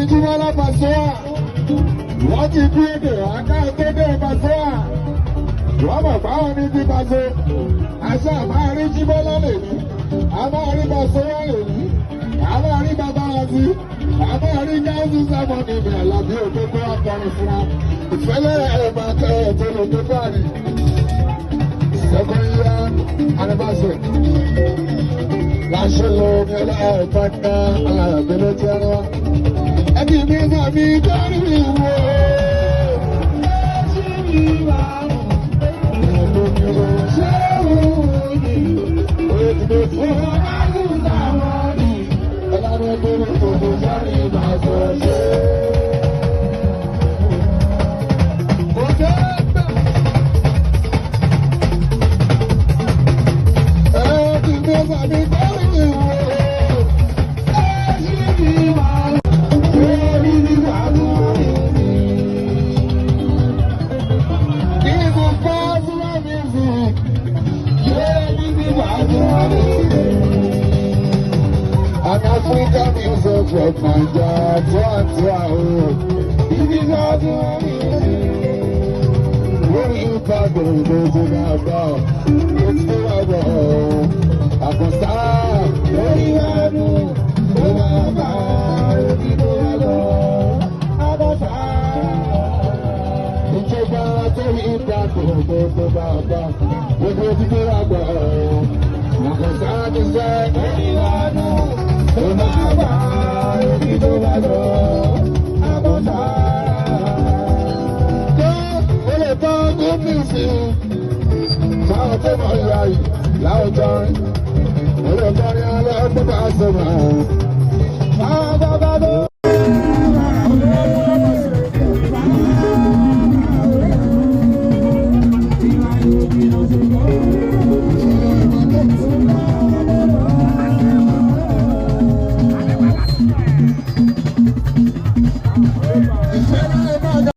mi Jíbọ́lá Pasuma wọ́n ti bí èdè àká tó dé Pasuma wọ́n mọ̀ báwọn ní ti Pasuma àṣà máa rí Jíbọ́lá lè ní a máa rí Pasuma lè ní a máa rí bàbá àti a máa rí gáúsù sábà níbi àlàbí òkókó akọrin fún wa ìfẹ́lẹ́ ẹ̀ máa tẹ ẹ̀tọ́ lòkókó àrí second year anniversary láṣẹ lọ ní ọlọ́ọ̀pátá alábẹ́lẹ́ tí a rán wa. Ẹbí mi náà mi dárí mi wò ó. Ṣé mi máa ń lò ní o? Ṣé o ní òyìnbó fún àgùntà wọn ni? Ọlọ́run tó ní gbogbo sáré máa sọ ṣe. Ẹbí mi náà mi dárí mi wò ó. Africa music from Naija to This is how to when you talk to the about it's the about I can start when you have no people alone I can start it's about to you talk to the about when you people about I can start to say when you have no Oh, my God,